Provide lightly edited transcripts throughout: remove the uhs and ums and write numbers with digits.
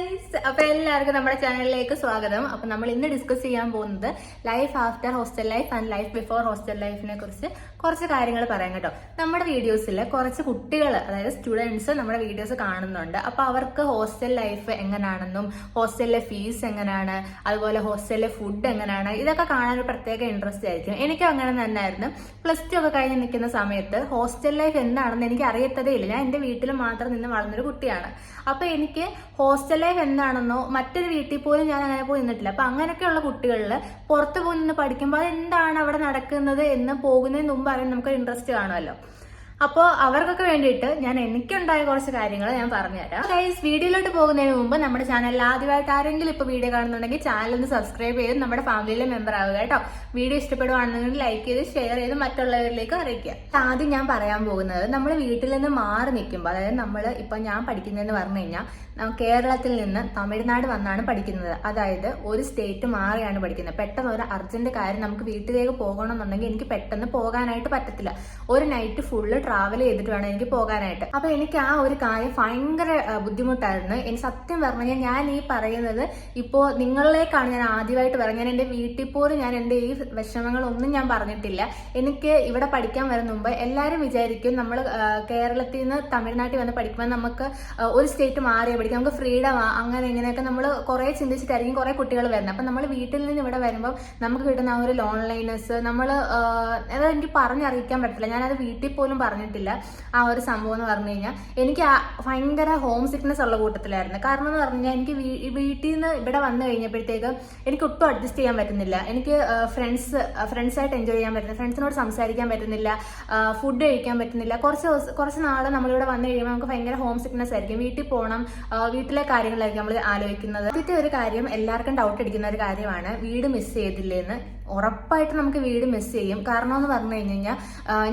Guys, അപ്പൊ എല്ലാവർക്കും നമ്മുടെ ചാനലിലേക്ക് സ്വാഗതം. അപ്പൊ നമ്മൾ ഇന്ന് ഡിസ്കസ് ചെയ്യാൻ പോകുന്നത് life after hostel life and life before hostel ലൈഫിനെ കുറിച്ച് കുറച്ച് കാര്യങ്ങൾ പറയാം കേട്ടോ. നമ്മുടെ വീഡിയോസിൽ കുറച്ച് കുട്ടികൾ, അതായത് സ്റ്റുഡൻസ് നമ്മുടെ വീഡിയോസ് കാണുന്നുണ്ട്. അപ്പൊ അവർക്ക് ഹോസ്റ്റൽ ലൈഫ് എങ്ങനെയാണെന്നും ഹോസ്റ്റലിലെ ഫീസ് എങ്ങനെയാണ്, അതുപോലെ ഹോസ്റ്റലിലെ ഫുഡ് എങ്ങനെയാണ്, ഇതൊക്കെ കാണാൻ ഒരു പ്രത്യേക ഇൻട്രസ്റ്റ് ആയിരിക്കും. എനിക്കും അങ്ങനെ തന്നെയായിരുന്നു. +2 ഒക്കെ കഴിഞ്ഞ് നിൽക്കുന്ന സമയത്ത് ഹോസ്റ്റൽ ലൈഫ് എന്താണെന്ന് എനിക്ക് അറിയത്തതേ ഇല്ല. ഞാൻ എന്റെ വീട്ടിൽ മാത്രം നിന്ന് വളർന്നൊരു കുട്ടിയാണ്. അപ്പൊ എനിക്ക് ഹോസ്റ്റൽ ലൈഫ് എന്താണെന്നോ മറ്റൊരു വീട്ടിൽ പോലും ഞാൻ അങ്ങനെ പോയി നിന്നിട്ടില്ല. അപ്പൊ അങ്ങനെയൊക്കെയുള്ള കുട്ടികളിൽ പുറത്ത് പോയി നിന്ന് പഠിക്കുമ്പോൾ അതെന്താണ് അവിടെ നടക്കുന്നത് എന്ന് പോകുന്നതിന് മുമ്പ് അറിയാൻ നമുക്ക് ഇൻട്രസ്റ്റ് കാണുമല്ലോ. അപ്പോൾ അവർക്കൊക്കെ വേണ്ടിയിട്ട് എനിക്കുണ്ടായ കുറച്ച് കാര്യങ്ങൾ ഞാൻ പറഞ്ഞുതരാം. ഗൈസ്, വീഡിയോയിലോട്ട് പോകുന്നതിന് മുമ്പ് നമ്മുടെ ചാനലിൽ ആദ്യമായിട്ട് ആരെങ്കിലും ഇപ്പോൾ വീഡിയോ കാണുന്നുണ്ടെങ്കിൽ ചാനൽ ഒന്ന് സബ്സ്ക്രൈബ് ചെയ്ത് നമ്മുടെ ഫാമിലിയിലെ മെമ്പർ ആവുക കേട്ടോ. വീഡിയോ ഇഷ്ടപ്പെടുവാണെന്നുണ്ടെങ്കിൽ ലൈക്ക് ചെയ്ത് ഷെയർ ചെയ്ത് മറ്റുള്ളവരിലേക്ക് അറിയിക്കുക. ആദ്യം ഞാൻ പറയാൻ പോകുന്നത്, നമ്മൾ വീട്ടിൽ നിന്ന് മാറി നിൽക്കുമ്പോൾ, അതായത് ഞാൻ പഠിക്കുന്നതെന്ന് പറഞ്ഞു കഴിഞ്ഞാൽ കേരളത്തിൽ നിന്ന് തമിഴ്നാട് വന്നാണ് പഠിക്കുന്നത്. അതായത് ഒരു സ്റ്റേറ്റ് മാറിയാണ് പഠിക്കുന്നത്. പെട്ടെന്ന് ഒരു അർജന്റ് കാര്യം നമുക്ക് വീട്ടിലേക്ക് പോകണമെന്നുണ്ടെങ്കിൽ എനിക്ക് പെട്ടെന്ന് പോകാനായിട്ട് പറ്റത്തില്ല. ഒരു നൈറ്റ് ഫുള്ള് ട്രാവൽ ചെയ്തിട്ട് വേണം എനിക്ക് പോകാനായിട്ട്. അപ്പൊ എനിക്ക് ആ ഒരു കാര്യം ഭയങ്കര ബുദ്ധിമുട്ടായിരുന്നു. എനിക്ക് സത്യം പറഞ്ഞാൽ ഞാൻ ഈ പറയുന്നത് ഇപ്പോ നിങ്ങളിലേക്കാണ് ഞാൻ ആദ്യമായിട്ട് പറയുന്നത്. ഞാൻ എന്റെ വീട്ടിൽ പോലും ഞാൻ എന്റെ ഈ വിഷമങ്ങളൊന്നും ഞാൻ പറഞ്ഞിട്ടില്ല. എനിക്ക് ഇവിടെ പഠിക്കാൻ വരുന്ന മുമ്പ് എല്ലാവരും വിചാരിക്കും നമ്മൾ കേരളത്തിൽ നിന്ന് തമിഴ്നാട്ടിൽ വന്ന് പഠിക്കുമ്പോൾ നമുക്ക് ഒരു സ്റ്റേറ്റ് മാറിയ പഠിക്കാം, നമുക്ക് ഫ്രീഡം അങ്ങനെ ഇങ്ങനെയൊക്കെ നമ്മൾ കുറെ ചിന്തിച്ചിട്ടായിരിക്കും കുറെ കുട്ടികൾ വരുന്നത്. അപ്പൊ നമ്മൾ വീട്ടിൽ നിന്ന് ഇവിടെ വരുമ്പോൾ നമുക്ക് കിട്ടുന്ന ആ ഒരു ലോൺലൈനെസ് അത് എനിക്ക് പറഞ്ഞറിയിക്കാൻ പറ്റില്ല. ഞാനത് വീട്ടിൽ പോലും പറഞ്ഞിട്ടില്ല. ആ ഒരു സംഭവം എന്ന് പറഞ്ഞു കഴിഞ്ഞാൽ എനിക്ക് ഭയങ്കര ഹോം സിക്നെസ് ഉള്ള കൂട്ടത്തിലായിരുന്നു. കാരണം എന്ന് പറഞ്ഞു കഴിഞ്ഞാൽ എനിക്ക് വീട്ടിൽ നിന്ന് ഇവിടെ വന്നു കഴിഞ്ഞപ്പോഴത്തേക്ക് എനിക്ക് ഒട്ടും അഡ്ജസ്റ്റ് ചെയ്യാൻ പറ്റുന്നില്ല. എനിക്ക് ഫ്രണ്ട്സായിട്ട് എൻജോയ് ചെയ്യാൻ പറ്റുന്നില്ല, ഫ്രണ്ട്സിനോട് സംസാരിക്കാൻ പറ്റുന്നില്ല, ഫുഡ് കഴിക്കാൻ പറ്റുന്നില്ല. കുറച്ച് നാൾ നമ്മളിവിടെ വന്നു കഴിയുമ്പോൾ നമുക്ക് ഭയങ്കര ഹോം സിക്നെസ് ആയിരിക്കും. വീട്ടിൽ പോകണം, വീട്ടിലെ കാര്യങ്ങളായിരിക്കും നമ്മൾ ആലോചിക്കുന്നത്. ആദ്യത്തെ ഒരു കാര്യം, എല്ലാവർക്കും ഡൗട്ട് അടിക്കുന്ന ഒരു കാര്യമാണ്, വീട് മിസ് ചെയ്തില്ലേന്ന്. ഉറപ്പായിട്ട് നമുക്ക് വീട് മിസ് ചെയ്യും. കാരണം എന്ന് പറഞ്ഞു കഴിഞ്ഞാൽ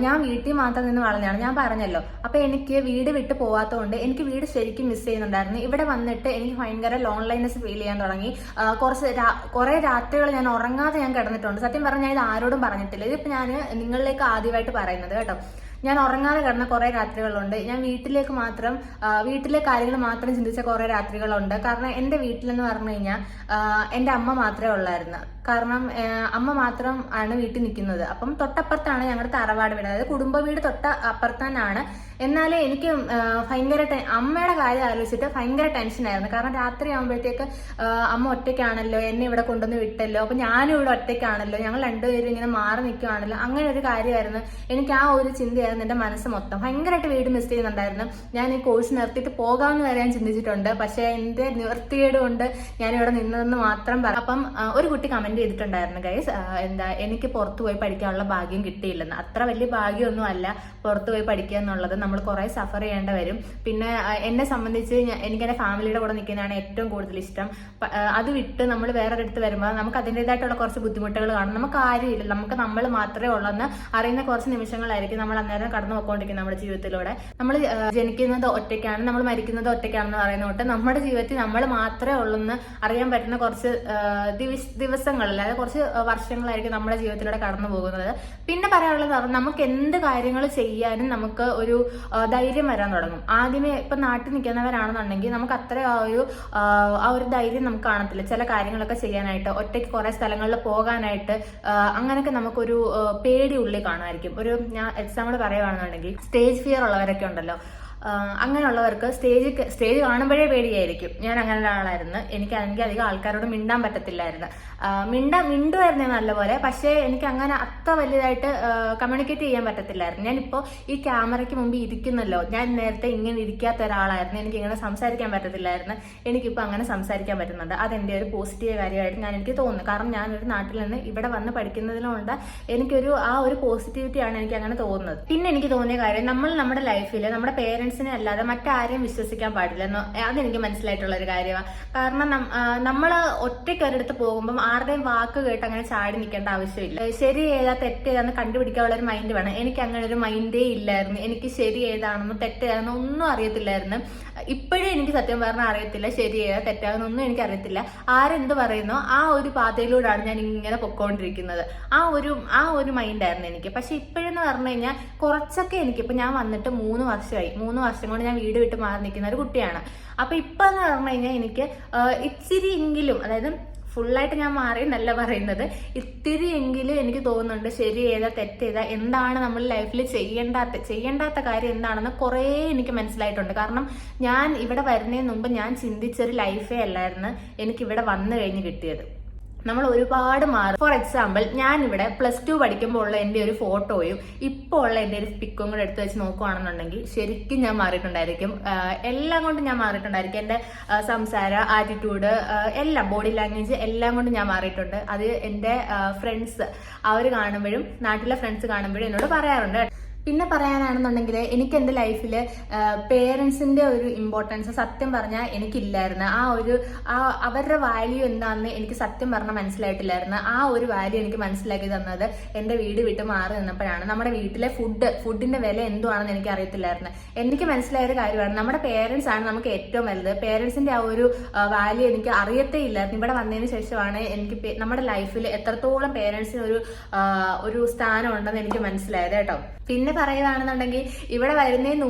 ഞാൻ വീട്ടിൽ മാത്രം നിന്ന് വളർന്നതാണ്, ഞാൻ പറഞ്ഞല്ലോ. അപ്പൊ എനിക്ക് വീട് വിട്ട് പോവാത്തതുകൊണ്ട് എനിക്ക് വീട് ശരിക്കും മിസ് ചെയ്യുന്നുണ്ടായിരുന്നു. ഇവിടെ വന്നിട്ട് എനിക്ക് ഭയങ്കര ലോൺലൈനെസ് ഫീൽ ചെയ്യാൻ തുടങ്ങി. കുറെ രാത്രികൾ ഞാൻ ഉറങ്ങാതെ ഞാൻ കിടന്നിട്ടുണ്ട്. സത്യം പറഞ്ഞാൽ ഇത് ആരോടും പറഞ്ഞിട്ടില്ല. ഇതിപ്പോ ഞാൻ നിങ്ങളിലേക്ക് ആദ്യമായിട്ട് പറയുന്നത് കേട്ടോ. ഞാൻ ഉറങ്ങാതെ കിടന്ന കുറെ രാത്രികളുണ്ട്. ഞാൻ വീട്ടിലെ കാര്യങ്ങൾ മാത്രം ചിന്തിച്ച കുറെ രാത്രികളുണ്ട്. കാരണം എന്റെ വീട്ടിലെന്ന് പറഞ്ഞു കഴിഞ്ഞാൽ എന്റെ അമ്മ മാത്രമേ ഉള്ളായിരുന്നു. കാരണം അമ്മ മാത്രം ആണ് വീട്ടിൽ നിൽക്കുന്നത്. അപ്പം തൊട്ടപ്പുറത്താണ് ഞങ്ങളുടെ തറവാട് വീട്, അതായത് കുടുംബ വീട് തൊട്ട അപ്പുറത്തന്നാണ്. എന്നാലും എനിക്ക് ഭയങ്കര അമ്മയുടെ കാര്യം ആലോചിച്ചിട്ട് ഭയങ്കര ടെൻഷനായിരുന്നു. കാരണം രാത്രി ആകുമ്പോഴത്തേക്ക് അമ്മ ഒറ്റയ്ക്കാണല്ലോ, എന്നെ ഇവിടെ കൊണ്ടുവന്ന് വിട്ടല്ലോ, അപ്പൊ ഞാനും ഇവിടെ ഒറ്റയ്ക്കാണല്ലോ, ഞങ്ങൾ രണ്ടുപേരും ഇങ്ങനെ മാറി നിൽക്കുകയാണല്ലോ. അങ്ങനെ ഒരു കാര്യമായിരുന്നു. എനിക്ക് ആ ഒരു ചിന്തയായിരുന്നു എന്റെ മനസ്സ് മൊത്തം. ഭയങ്കരമായിട്ട് വീട് മിസ് ചെയ്യുന്നുണ്ടായിരുന്നു. ഞാൻ ഈ കോഴ്സ് നിർത്തിയിട്ട് പോകാമെന്ന് വരെ ഞാൻ ചിന്തിച്ചിട്ടുണ്ട്. പക്ഷെ എന്റെ നിവൃത്തികേട് കൊണ്ട് ഞാനിവിടെ നിന്നതെന്ന് മാത്രം പറയാം. അപ്പം ഒരു കുട്ടി കമന്റ് ചെയ്തിട്ടുണ്ടായിരുന്നു, ഗൈസ്, എനിക്ക് പുറത്തു പോയി പഠിക്കാനുള്ള ഭാഗ്യം കിട്ടിയില്ലെന്ന്. അത്ര വലിയ ഭാഗ്യമൊന്നും അല്ല പുറത്തു പോയി പഠിക്കുക എന്നുള്ളത്. നമ്മൾ കുറെ സഫർ ചെയ്യേണ്ട വരും. പിന്നെ എന്നെ സംബന്ധിച്ച് എനിക്ക് എന്റെ ഫാമിലിയുടെ കൂടെ നിൽക്കുന്നതാണ് ഏറ്റവും കൂടുതൽ ഇഷ്ടം. അത് വിട്ട് നമ്മൾ വേറൊരിടത്ത് വരുമ്പോൾ നമുക്ക് അതിൻ്റെതായിട്ടുള്ള കുറച്ച് ബുദ്ധിമുട്ടുകൾ കാണും. നമുക്ക് ആരുമില്ല, നമ്മൾ മാത്രമേ ഉള്ളെന്ന് അറിയുന്ന കുറച്ച് നിമിഷങ്ങളായിരിക്കും നമ്മൾ അന്നേരം കടന്നു പോയിക്കൊണ്ടിരിക്കുന്നത് നമ്മുടെ ജീവിതത്തിലൂടെ. നമ്മൾ ജനിക്കുന്നത് ഒറ്റയ്ക്കാണ്, നമ്മൾ മരിക്കുന്നത് ഒറ്റയ്ക്കാണെന്ന് പറയുന്ന തൊട്ട് നമ്മുടെ ജീവിതത്തിൽ നമ്മൾ മാത്രമേ ഉള്ളെന്ന് അറിയാൻ പറ്റുന്ന കുറച്ച് ദിവസങ്ങൾ, അതായത് കുറച്ച് വർഷങ്ങളായിരിക്കും നമ്മുടെ ജീവിതത്തിലൂടെ കടന്നു പോകുന്നത്. പിന്നെ പറയാനുള്ളത്, നമുക്ക് എന്ത് കാര്യങ്ങൾ ചെയ്യാനും നമുക്ക് ഒരു ധൈര്യം വരാൻ തുടങ്ങും. ആദ്യമേ ഇപ്പൊ നാട്ടിൽ നിൽക്കുന്നവരാണെന്നുണ്ടെങ്കിൽ നമുക്ക് അത്ര ആ ഒരു ധൈര്യം നമുക്ക് കാണത്തില്ല. ചില കാര്യങ്ങളൊക്കെ ചെയ്യാനായിട്ട്, ഒറ്റയ്ക്ക് കുറെ സ്ഥലങ്ങളിൽ പോകാനായിട്ട്, അങ്ങനെയൊക്കെ നമുക്കൊരു പേടി ഉള്ളിൽ കാണുമായിരിക്കും. ഞാൻ എക്സാമ്പിൾ പറയുകയാണെന്നുണ്ടെങ്കിൽ സ്റ്റേജ് ഫിയർ ഉള്ളവരൊക്കെ ഉണ്ടല്ലോ, അങ്ങനെയുള്ളവർക്ക് സ്റ്റേജ് കാണുമ്പോഴേ പേടിയായിരിക്കും. ഞാൻ അങ്ങനെ ഒരാളായിരുന്നു. എനിക്ക് അധികം ആൾക്കാരോട് മിണ്ടാൻ പറ്റത്തില്ലായിരുന്നു. മിണ്ടുമായിരുന്നേ നല്ലപോലെ, പക്ഷേ എനിക്ക് അങ്ങനെ അത്ര വലുതായിട്ട് കമ്മ്യൂണിക്കേറ്റ് ചെയ്യാൻ പറ്റത്തില്ലായിരുന്നു. ഞാനിപ്പോ ഈ ക്യാമറയ്ക്ക് മുമ്പ് ഇരിക്കുന്നല്ലോ, ഞാൻ നേരത്തെ ഇങ്ങനെ ഇരിക്കാത്ത ഒരാളായിരുന്നു. എനിക്ക് ഇങ്ങനെ സംസാരിക്കാൻ പറ്റത്തില്ലായിരുന്നു. എനിക്കിപ്പോൾ അങ്ങനെ സംസാരിക്കാൻ പറ്റുന്നുണ്ട്. അതെന്റെ ഒരു പോസിറ്റീവ് കാര്യമായിട്ട് എനിക്ക് തോന്നുന്നു. കാരണം ഞാനൊരു നാട്ടിൽ നിന്ന് ഇവിടെ വന്ന് പഠിക്കുന്നതിലുകൊണ്ട് ആ ഒരു പോസിറ്റിവിറ്റിയാണ് എനിക്ക് അങ്ങനെ തോന്നുന്നത്. പിന്നെ എനിക്ക് തോന്നിയ കാര്യം, നമ്മുടെ ലൈഫിൽ നമ്മുടെ പേരൻസിനെ അല്ലാതെ മറ്റാരെയും വിശ്വസിക്കാൻ പാടില്ലെന്നോ, അതെനിക്ക് മനസ്സിലായിട്ടുള്ള ഒരു കാര്യമാണ്. കാരണം നമ്മൾ ഒറ്റയ്ക്ക് ഒരിടത്ത് പോകുമ്പോൾ ആരുടെയും വാക്ക് കേട്ട് അങ്ങനെ ചാടി നിൽക്കേണ്ട ആവശ്യമില്ല. ശരി ഏതാ തെറ്റ് ഏതാന്ന് കണ്ടുപിടിക്കാനുള്ള ഒരു മൈൻഡ് വേണം. എനിക്ക് അങ്ങനെ ഒരു മൈൻഡേ ഇല്ലായിരുന്നു. എനിക്ക് ശരി ഏതാണെന്നോ തെറ്റ് ഏതാണെന്നോ ഒന്നും അറിയത്തില്ലായിരുന്നു. ഇപ്പോഴും എനിക്ക് സത്യം പറഞ്ഞാൽ അറിയത്തില്ല ശരി ഏതാ തെറ്റാകുന്നൊന്നും എനിക്ക് അറിയത്തില്ല. ആരെന്ത് പറയുന്നോ ആ ഒരു പാതയിലൂടെയാണ് ഞാൻ ഇങ്ങനെ പൊക്കോണ്ടിരിക്കുന്നത്. ആ ഒരു മൈൻഡായിരുന്നു എനിക്ക്. പക്ഷെ ഇപ്പോഴെന്ന് പറഞ്ഞു കഴിഞ്ഞാൽ കുറച്ചൊക്കെ എനിക്കിപ്പോൾ ഞാൻ വന്നിട്ട് 3 വർഷം കൊണ്ട് ഞാൻ വീട് വിട്ട് മാറി നിൽക്കുന്ന ഒരു കുട്ടിയാണ്. അപ്പൊ ഇപ്പൊ എന്ന് പറഞ്ഞു കഴിഞ്ഞാൽ എനിക്ക് ഇച്ചിരി എങ്കിലും, അതായത് ഫുള്ളായിട്ട് ഞാൻ മാറി എന്നല്ല പറയുന്നത്, ഇത്തിരി എങ്കിലും എനിക്ക് തോന്നുന്നുണ്ട് ശരി ഏതാ തെറ്റേതാ, എന്താണ് നമ്മൾ ലൈഫിൽ ചെയ്യേണ്ടാത്ത കാര്യം എന്താണെന്ന് കുറേ എനിക്ക് മനസ്സിലായിട്ടുണ്ട്. കാരണം ഞാൻ ഇവിടെ വരുന്നതിന് മുമ്പ് ഞാൻ ചിന്തിച്ചൊരു ലൈഫേ അല്ലായിരുന്നു എനിക്കിവിടെ വന്നു കഴിഞ്ഞ് കിട്ടിയത്. നമ്മൾ ഒരുപാട് മാറും. ഫോർ എക്സാമ്പിൾ, ഞാനിവിടെ +2 പഠിക്കുമ്പോൾ ഉള്ള എൻ്റെ ഒരു ഫോട്ടോയും ഇപ്പോൾ ഉള്ള എൻ്റെ ഒരു പിക്കും കൂടെ എടുത്ത് വെച്ച് നോക്കുകയാണെന്നുണ്ടെങ്കിൽ ശരിക്കും ഞാൻ മാറിയിട്ടുണ്ടായിരിക്കും. എല്ലാം കൊണ്ടും ഞാൻ മാറിയിട്ടുണ്ടായിരിക്കും. എൻ്റെ സംസാര, ആറ്റിറ്റ്യൂഡ്, എല്ലാം, ബോഡി ലാംഗ്വേജ് എല്ലാം കൊണ്ടും ഞാൻ മാറിയിട്ടുണ്ട്. അത് എൻ്റെ ഫ്രണ്ട്സ് അവർ കാണുമ്പോഴും, നാട്ടിലെ ഫ്രണ്ട്സ് കാണുമ്പോഴും എന്നോട് പറയാറുണ്ട്. പിന്നെ പറയാനാണെന്നുണ്ടെങ്കിൽ എനിക്ക് എൻ്റെ ലൈഫിൽ പേരൻസിന്റെ ഒരു ഇമ്പോർട്ടൻസ് സത്യം പറഞ്ഞാൽ എനിക്കില്ലായിരുന്നു. അവരുടെ വാല്യൂ എന്താണെന്ന് എനിക്ക് സത്യം പറഞ്ഞാൽ മനസ്സിലായിട്ടില്ലായിരുന്നു. ആ ഒരു വാല്യൂ എനിക്ക് മനസ്സിലാക്കി തന്നത് എൻ്റെ വീട് വിട്ട് മാറി നിന്നപ്പോഴാണ്. നമ്മുടെ വീട്ടിലെ ഫുഡിന്റെ വില എന്തുവാണെന്ന് എനിക്ക് അറിയത്തില്ലായിരുന്നു. എനിക്ക് മനസ്സിലായ ഒരു കാര്യമാണ്, നമ്മുടെ പേരൻസ് ആണ് നമുക്ക് ഏറ്റവും വലുത്. പേരൻസിന്റെ ആ ഒരു വാല്യൂ എനിക്ക് അറിയത്തേ ഇല്ലായിരുന്നു. ഇവിടെ വന്നതിന് ശേഷമാണ് എനിക്ക് നമ്മുടെ ലൈഫിൽ എത്രത്തോളം പേരൻസിന് ഒരു സ്ഥാനം ഉണ്ടെന്ന് എനിക്ക് മനസ്സിലായത് കേട്ടോ. പിന്നെ പറയുകയാണെന്നുണ്ടെങ്കിൽ ഇവിടെ വരുന്നതിന്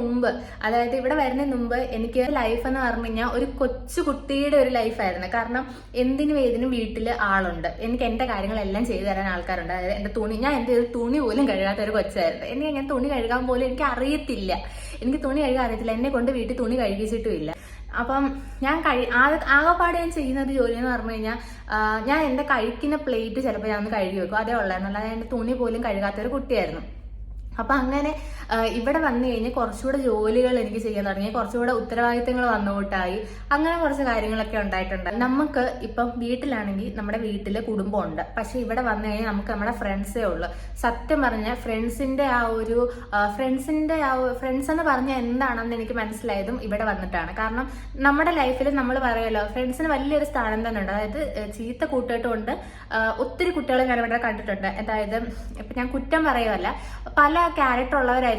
മുമ്പ് എനിക്ക് ലൈഫ് എന്ന് പറഞ്ഞു കഴിഞ്ഞാൽ ഒരു കൊച്ചു കുട്ടിയുടെ ഒരു ലൈഫായിരുന്നു. കാരണം എന്തിനും ഏതിനും വീട്ടിൽ ആളുണ്ട്, എനിക്ക് എന്റെ കാര്യങ്ങളെല്ലാം ചെയ്തു തരാൻ ആൾക്കാരുണ്ട്. അതായത് ഞാൻ എന്റെ ഒരു തുണി പോലും കഴുകാത്ത ഒരു കൊച്ചായിരുന്നു. എനിക്ക് തുണി കഴുകാൻ പോലും എനിക്ക് അറിയത്തില്ല. എന്നെ കൊണ്ട് വീട്ടിൽ തുണി കഴുകിച്ചിട്ടുമില്ല. അപ്പം ഞാൻ ആകെപ്പാട് ഞാൻ ചെയ്യുന്ന ഒരു ജോലി എന്ന് പറഞ്ഞു കഴിഞ്ഞാൽ ഞാൻ എന്റെ കഴിക്കുന്ന പ്ലേറ്റ് ചിലപ്പോൾ ഞാൻ ഒന്ന് കഴുകി വെക്കും, അതേ ഉള്ളായിരുന്നു. അല്ലാതെ എന്റെ തുണി പോലും കഴുകാത്ത ഒരു കുട്ടിയായിരുന്നു. അപ്പൊ അങ്ങനെ ഇവിടെ വന്നു കഴിഞ്ഞ് കുറച്ചുകൂടെ ജോലികൾ എനിക്ക് ചെയ്യാൻ തുടങ്ങി, കുറച്ചുകൂടെ ഉത്തരവാദിത്തങ്ങൾ വന്നുകൂട്ടായി, അങ്ങനെ കുറച്ച് കാര്യങ്ങളൊക്കെ ഉണ്ടായിട്ടുണ്ട്. നമുക്ക് ഇപ്പം വീട്ടിലാണെങ്കിൽ നമ്മുടെ വീട്ടില് കുടുംബമുണ്ട്, പക്ഷെ ഇവിടെ വന്നു കഴിഞ്ഞാൽ നമുക്ക് നമ്മുടെ ഫ്രണ്ട്സേ ഉള്ളു. സത്യം പറഞ്ഞാൽ ഫ്രണ്ട്സ് എന്ന് പറഞ്ഞാൽ എന്താണെന്ന് എനിക്ക് മനസ്സിലായതും ഇവിടെ വന്നിട്ടാണ്. കാരണം നമ്മുടെ ലൈഫിൽ നമ്മൾ പറയുമല്ലോ, ഫ്രണ്ട്സിന് വലിയൊരു സ്ഥാനം തന്നെ ഉണ്ട്. അതായത് ചീത്ത കൂട്ടുകെട്ടുകൊണ്ട് ഒത്തിരി കുട്ടികളെ ഞാൻ ഇവിടെ കണ്ടിട്ടുണ്ട്. അതായത് ഇപ്പൊ ഞാൻ കുറ്റം പറയുമല്ല, പല ക്യാരക്ടർ ഉള്ളവരായിരിക്കും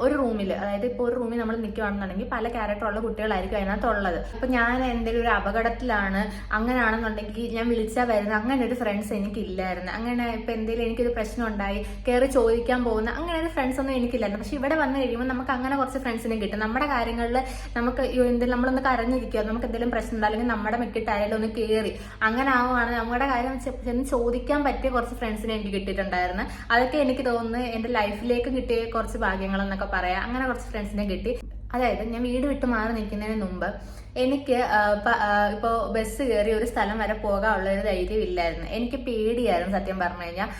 ഒരു റൂമിൽ. അതായത് ഇപ്പോൾ ഒരു റൂമിൽ നമ്മൾ നിൽക്കുകയാണെന്നുണ്ടെങ്കിൽ പല ക്യാരക്ടർ ഉള്ള കുട്ടികളായിരിക്കും അതിനകത്തുള്ളത്. ഇപ്പൊ ഞാൻ എന്തെങ്കിലും ഒരു അപകടത്തിലാണ്, അങ്ങനെയാണെന്നുണ്ടെങ്കിൽ ഞാൻ വിളിച്ചാൽ വരുന്ന അങ്ങനെ ഒരു ഫ്രണ്ട്സ് എനിക്കില്ലായിരുന്നു. അങ്ങനെ ഇപ്പൊ എന്തെങ്കിലും എനിക്കൊരു പ്രശ്നം ഉണ്ടായി കയറി ചോദിക്കാൻ പോകുന്ന അങ്ങനെ ഒരു ഫ്രണ്ട്സ് ഒന്നും എനിക്കില്ലായിരുന്നു. പക്ഷെ ഇവിടെ വന്നു കഴിയുമ്പോൾ നമുക്ക് അങ്ങനെ കുറച്ച് ഫ്രണ്ട്സിനെ കിട്ടും. നമ്മുടെ കാര്യങ്ങളിൽ നമുക്ക് എന്തെങ്കിലും നമ്മളൊന്ന് കരഞ്ഞിരിക്കുക, നമുക്ക് എന്തെങ്കിലും പ്രശ്നം ഉണ്ടോ, അല്ലെങ്കിൽ നമ്മുടെ മെക്കിട്ടായാലും ഒന്ന് കയറി അങ്ങനെ ആവുകയാണ് നമ്മുടെ കാര്യം ചെന്ന് ചോദിക്കാൻ പറ്റിയ കുറച്ച് ഫ്രണ്ട്സിനെ എനിക്ക് കിട്ടിയിട്ടുണ്ടായിരുന്നു. അതൊക്കെ എനിക്ക് തോന്നുന്നു എൻ്റെ ലൈഫിലേക്ക് കിട്ടിയ കുറച്ച് ഭാഗ്യങ്ങളെന്നൊക്കെ പറയാം. അങ്ങനെ കുറച്ച് ഫ്രണ്ട്സിനെ കിട്ടി. അതായത് ഞാൻ വീട് വിട്ട് മാറി നിൽക്കുന്നതിന് മുമ്പ് എനിക്ക് ഇപ്പോൾ ബസ് കയറി ഒരു സ്ഥലം വരെ പോകാനുള്ള ഒരു ധൈര്യം ഇല്ലായിരുന്നു. എനിക്ക് പേടിയായിരുന്നു സത്യം പറഞ്ഞു കഴിഞ്ഞാൽ.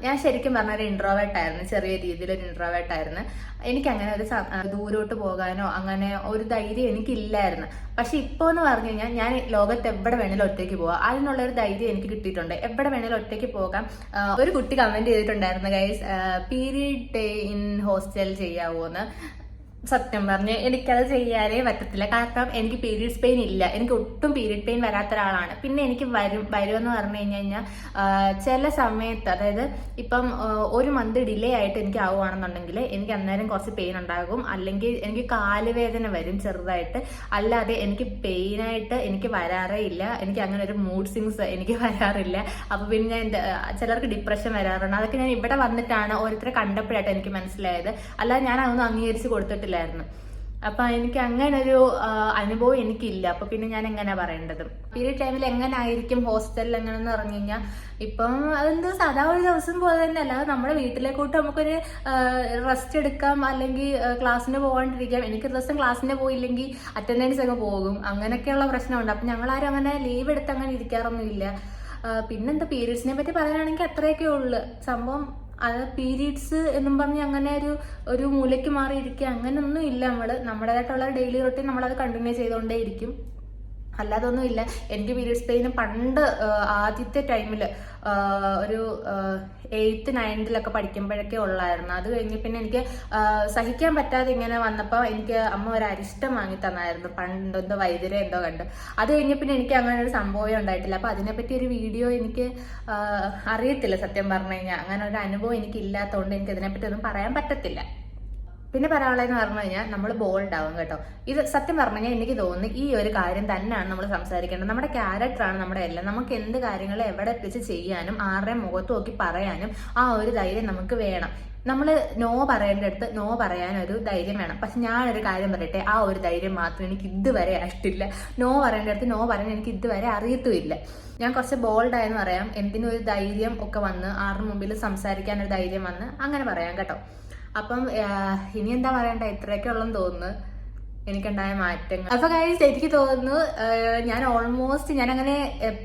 ഞാൻ ശരിക്കും പറഞ്ഞ ഒരു ഇൻട്രോവേർട്ടായിരുന്നു, ചെറിയ രീതിയിലൊരു ഇൻട്രോവേർട്ടായിരുന്നു. എനിക്കങ്ങനെ ഒരു ദൂരോട്ട് പോകാനോ അങ്ങനെ ഒരു ധൈര്യം എനിക്കില്ലായിരുന്നു. പക്ഷെ ഇപ്പോൾ എന്ന് പറഞ്ഞു കഴിഞ്ഞാൽ ഞാൻ ലോകത്ത് എവിടെ വേണേലും ഒറ്റയ്ക്ക് പോകാം, അതിനുള്ള ഒരു ധൈര്യം എനിക്ക് കിട്ടിയിട്ടുണ്ട്. എവിടെ വേണേലും ഒറ്റയ്ക്ക് പോകാം. ഒരു കുട്ടി കമന്റ് ചെയ്തിട്ടുണ്ടായിരുന്നു, guys period day in hostel ചെയ്യാവോ എന്ന്. സത്യം പറഞ്ഞ് എനിക്കത് ചെയ്യാനേ പറ്റത്തില്ല. കാരണം എനിക്ക് പീരീഡ്സ് പെയിൻ ഇല്ല, എനിക്ക് ഒട്ടും പീരീഡ് പെയിൻ വരാത്ത ഒരാളാണ്. പിന്നെ എനിക്ക് വരുമെന്ന് പറഞ്ഞു കഴിഞ്ഞാൽ ചില സമയത്ത്, അതായത് ഇപ്പം ഒരു മന്ത് ഡിലേ ആയിട്ട് എനിക്ക് ആവുകയാണെന്നുണ്ടെങ്കിൽ എനിക്ക് അന്നേരം കുറച്ച് പെയിൻ ഉണ്ടാകും, അല്ലെങ്കിൽ എനിക്ക് കാലുവേദന വരും ചെറുതായിട്ട്. അല്ലാതെ എനിക്ക് പെയിനായിട്ട് എനിക്ക് വരാറേ ഇല്ല. എനിക്ക് അങ്ങനെ ഒരു മൂഡ് സ്വിങ്സ് എനിക്ക് വരാറില്ല. അപ്പൊ പിന്നെ ഞാൻ ചിലർക്ക് ഡിപ്രഷൻ വരാറുണ്ട്. അതൊക്കെ ഞാൻ ഇവിടെ വന്നിട്ടാണ് ഓരോരുത്തരെ കണ്ടപ്പോഴായിട്ട് എനിക്ക് മനസ്സിലായത്. അല്ലാതെ ഞാൻ അതൊന്നും അംഗീകരിച്ച് കൊടുത്തിട്ടില്ല. അപ്പൊ എനിക്ക് അങ്ങനെ ഒരു അനുഭവം എനിക്കില്ല. അപ്പൊ പിന്നെ ഞാൻ എങ്ങനെയാ പറയേണ്ടത്? പീരീഡ് ടൈമിൽ എങ്ങനെ ആയിരിക്കും ഹോസ്റ്റലിൽ എങ്ങനെയെന്ന് പറഞ്ഞു കഴിഞ്ഞാൽ ഇപ്പം അതെന്തോ സാധാ ഒരു ദിവസം പോലെ തന്നെ. അല്ലാതെ നമ്മുടെ വീട്ടിലേക്കോട്ട് നമുക്കൊരു റെസ്റ്റ് എടുക്കാം, അല്ലെങ്കിൽ ക്ലാസ്സിന് പോകാണ്ടിരിക്കാം. എനിക്ക് ദിവസം ക്ലാസ്സിന് പോയില്ലെങ്കിൽ അറ്റൻഡൻസ് ഒക്കെ പോകും, അങ്ങനെയൊക്കെയുള്ള പ്രശ്നമുണ്ട്. അപ്പൊ ഞങ്ങളാരും അങ്ങനെ ലീവ് എടുത്ത് അങ്ങനെ ഇരിക്കാറൊന്നുമില്ല. പിന്നെന്താ പീരീഡ്സിനെ പറ്റി പറയാനാണെങ്കിൽ അത്രയൊക്കെ ഉള്ളു സംഭവം. അത് പീരീഡ്സ് എന്നും പറഞ്ഞ് അങ്ങനെ ഒരു മൂലയ്ക്ക് മാറിയിരിക്കുക അങ്ങനെയൊന്നും ഇല്ല. നമ്മുടേതായിട്ടുള്ള ഡെയിലി റൊട്ടീൻ നമ്മളത് കണ്ടിന്യൂ ചെയ്തുകൊണ്ടേ ഇരിക്കും. അല്ലാതൊന്നും ഇല്ല. എനിക്ക് പീരീഡ്സ് പെയിന് പണ്ട് ആദ്യത്തെ ടൈമിൽ ഒരു 8th 9th പഠിക്കുമ്പോഴൊക്കെ ഉള്ളായിരുന്നു. അത് കഴിഞ്ഞ് പിന്നെ എനിക്ക് സഹിക്കാൻ പറ്റാതെ ഇങ്ങനെ വന്നപ്പോൾ എനിക്ക് അമ്മ ഒരു അരിഷ്ടം വാങ്ങി തന്നായിരുന്നു, പണ്ട് എന്തോ വൈദ്യരെ എന്തോ കണ്ട്. അത് കഴിഞ്ഞ പിന്നെ എനിക്ക് അങ്ങനെ ഒരു സംഭവം ഉണ്ടായിട്ടില്ല. അപ്പൊ അതിനെപ്പറ്റി ഒരു വീഡിയോ എനിക്ക് അറിയത്തില്ല സത്യം പറഞ്ഞു കഴിഞ്ഞാൽ. അങ്ങനെ ഒരു അനുഭവം എനിക്ക് ഇല്ലാത്തതുകൊണ്ട് എനിക്ക് ഇതിനെപ്പറ്റി ഒന്നും പറയാൻ പറ്റത്തില്ല. പിന്നെ പറയാനുള്ളതെന്ന് പറഞ്ഞു കഴിഞ്ഞാൽ നമ്മൾ ബോൾഡ് ആവും കേട്ടോ. ഇത് സത്യം പറഞ്ഞു കഴിഞ്ഞാൽ എനിക്ക് തോന്നുന്നു ഈ ഒരു കാര്യം തന്നെയാണ് നമ്മൾ സംസാരിക്കേണ്ടത്. നമ്മുടെ ക്യാരക്ടറാണ് നമ്മുടെ എല്ലാം. നമുക്ക് എന്ത് കാര്യങ്ങൾ എവിടെ വെച്ച് ചെയ്യാനും ആരുടെയും മുഖത്ത് നോക്കി പറയാനും ആ ഒരു ധൈര്യം നമുക്ക് വേണം. നമ്മൾ നോ പറയേണ്ടടുത്ത് നോ പറയാനൊരു ധൈര്യം വേണം. പക്ഷെ ഞാനൊരു കാര്യം പറയട്ടെ, ആ ഒരു ധൈര്യം മാത്രം എനിക്ക് ഇതുവരെ ആയിട്ടില്ല. നോ പറയേണ്ടടുത്ത് നോ പറയാൻ എനിക്ക് ഇതുവരെ അറിയത്തുമില്ല. ഞാൻ കുറച്ച് ബോൾഡായെന്ന് പറയാം. എന്തിനും ഒരു ധൈര്യം ഒക്കെ വന്ന് ആരുടെ മുമ്പിൽ സംസാരിക്കാൻ ഒരു ധൈര്യം വന്ന് അങ്ങനെ പറയാം കേട്ടോ. അപ്പം ഇനി എന്താ പറയണ്ട, ഇത്രയൊക്കെ ഉള്ളെന്ന് തോന്നുന്നു എനിക്കുണ്ടായ മാറ്റങ്ങൾ. അപ്പൊ ഗൈസ് എനിക്ക് തോന്നുന്നു ഞാൻ ഓൾമോസ്റ്റ് ഞാൻ അങ്ങനെ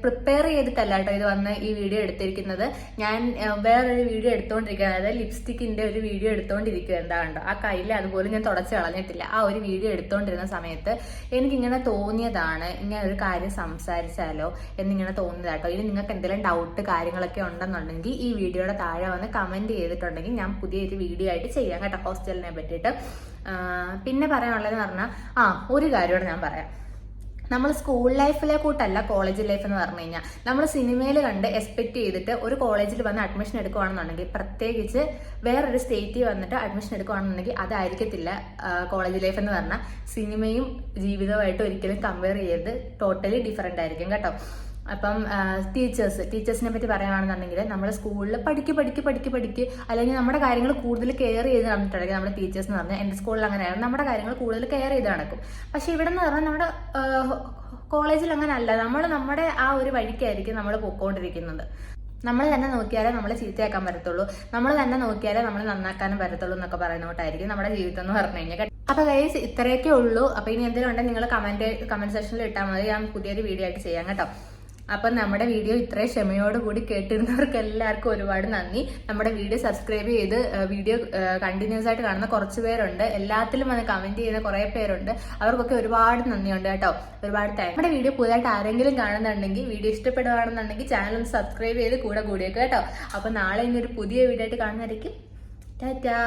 പ്രിപ്പയർ ചെയ്തിട്ടല്ല കേട്ടോ ഇത് വന്ന് ഈ വീഡിയോ എടുത്തിരിക്കുന്നത്. ഞാൻ വേറൊരു വീഡിയോ എടുത്തോണ്ടിരിക്കുകയാണ്, അതായത് ലിപ്സ്റ്റിക്കിന്റെ ഒരു വീഡിയോ എടുത്തോണ്ടിരിക്കുക. എന്താണ്ടോ ആ കയ്യിൽ അതുപോലെ ഞാൻ തുടച്ച് കളഞ്ഞിട്ടില്ല. ആ ഒരു വീഡിയോ എടുത്തോണ്ടിരുന്ന സമയത്ത് എനിക്കിങ്ങനെ തോന്നിയതാണ്, ഇങ്ങനെ ഒരു കാര്യം സംസാരിച്ചാലോ എന്നിങ്ങനെ തോന്നിയതാട്ടോ. ഇനി നിങ്ങൾക്ക് എന്തെങ്കിലും ഡൗട്ട് കാര്യങ്ങളൊക്കെ ഉണ്ടെന്നുണ്ടെങ്കിൽ ഈ വീഡിയോയുടെ താഴെ വന്ന് കമന്റ് ചെയ്തിട്ടുണ്ടെങ്കിൽ ഞാൻ പുതിയൊരു വീഡിയോ ആയിട്ട് ചെയ്യാം കേട്ടോ, ഹോസ്റ്റലിനെ പറ്റിയിട്ട്. പിന്നെ പറയാനുള്ളതെന്ന് പറഞ്ഞാൽ ഒരു കാര്യമാണ് ഞാൻ പറയാം. നമ്മൾ സ്കൂൾ ലൈഫിലെ കൂട്ടല്ല കോളേജ് ലൈഫ് എന്ന് പറഞ്ഞു കഴിഞ്ഞാൽ, നമ്മൾ സിനിമയിൽ കണ്ട് എക്സ്പെക്ട് ചെയ്തിട്ട് ഒരു കോളേജിൽ വന്ന് അഡ്മിഷൻ എടുക്കുകയാണെന്നുണ്ടെങ്കിൽ, പ്രത്യേകിച്ച് വേറൊരു സ്റ്റേറ്റിൽ വന്നിട്ട് അഡ്മിഷൻ എടുക്കുകയാണെന്നുണ്ടെങ്കിൽ അതായിരിക്കത്തില്ല കോളേജ് ലൈഫ് എന്ന് പറഞ്ഞാൽ. സിനിമയും ജീവിതവുമായിട്ട് ഒരിക്കലും കമ്പയർ ചെയ്ത് ടോട്ടലി ഡിഫറെന്റ് ആയിരിക്കും കേട്ടോ. അപ്പം ടീച്ചേഴ്സിനെ പറ്റി പറയുകയാണെന്നുണ്ടെങ്കിൽ നമ്മൾ സ്കൂളിൽ പഠിക്ക് അല്ലെങ്കിൽ നമ്മുടെ കാര്യങ്ങൾ കൂടുതൽ കെയർ ചെയ്ത് നടന്നിട്ടുണ്ടെങ്കിൽ നമ്മുടെ ടീച്ചേഴ്സ് എന്ന് പറഞ്ഞാൽ, എൻ്റെ സ്കൂളിൽ അങ്ങനെയാണ്, നമ്മുടെ കാര്യങ്ങൾ കൂടുതൽ കെയർ ചെയ്ത് നടക്കും. പക്ഷെ ഇവിടെ എന്ന് പറഞ്ഞാൽ നമ്മുടെ കോളേജിൽ അങ്ങനെ അല്ല. നമ്മൾ നമ്മുടെ ആ ഒരു വഴിക്കായിരിക്കും നമ്മൾ പോയിക്കൊണ്ടിരിക്കുന്നത്. നമ്മൾ തന്നെ നോക്കിയാലേ നമ്മൾ ചീത്തയാക്കാൻ പറ്റത്തുള്ളൂ, നമ്മൾ തന്നെ നോക്കിയാലേ നമ്മൾ നന്നാക്കാനും പറ്റത്തുള്ളൂ എന്നൊക്കെ പറയുന്നോട്ടായിരിക്കും നമ്മുടെ ജീവിതം എന്ന് പറഞ്ഞു കഴിഞ്ഞാൽ. അപ്പൊ ഗൈസ് ഇത്രയൊക്കെ ഉള്ളൂ. അപ്പൊ ഇനി എന്തെങ്കിലും ഉണ്ടെങ്കിൽ നിങ്ങൾ കമന്റ് സെക്ഷനിൽ ഇട്ടാൽ മതി, ഞാൻ പുതിയൊരു വീഡിയോ ആയിട്ട് ചെയ്യാം കേട്ടോ. അപ്പം നമ്മുടെ വീഡിയോ ഇത്രയും ക്ഷമയോടുകൂടി കേട്ടിരുന്നവർക്ക് എല്ലാവർക്കും ഒരുപാട് നന്ദി. നമ്മുടെ വീഡിയോ സബ്സ്ക്രൈബ് ചെയ്ത് വീഡിയോ കണ്ടിന്യൂസ് ആയിട്ട് കാണുന്ന കുറച്ച് പേരുണ്ട്, എല്ലാത്തിലും വന്ന് കമന്റ് ചെയ്യുന്ന കുറേ പേരുണ്ട്. അവർക്കൊക്കെ ഒരുപാട് നന്ദിയുണ്ട് കേട്ടോ, ഒരുപാട് താങ്ക്സ്. നമ്മുടെ വീഡിയോ പുതുതായിട്ട് ആരെങ്കിലും കാണുന്നുണ്ടെങ്കിൽ, വീഡിയോ ഇഷ്ടപ്പെടുകയാണെന്നുണ്ടെങ്കിൽ ചാനൽ ഒന്ന് സബ്സ്ക്രൈബ് ചെയ്ത് കൂടിയേക്ക് കേട്ടോ. അപ്പൊ നാളെ ഇനി ഒരു പുതിയ വീഡിയോ ആയിട്ട് കാണുന്നതായിരിക്കും. ടാറ്റാ.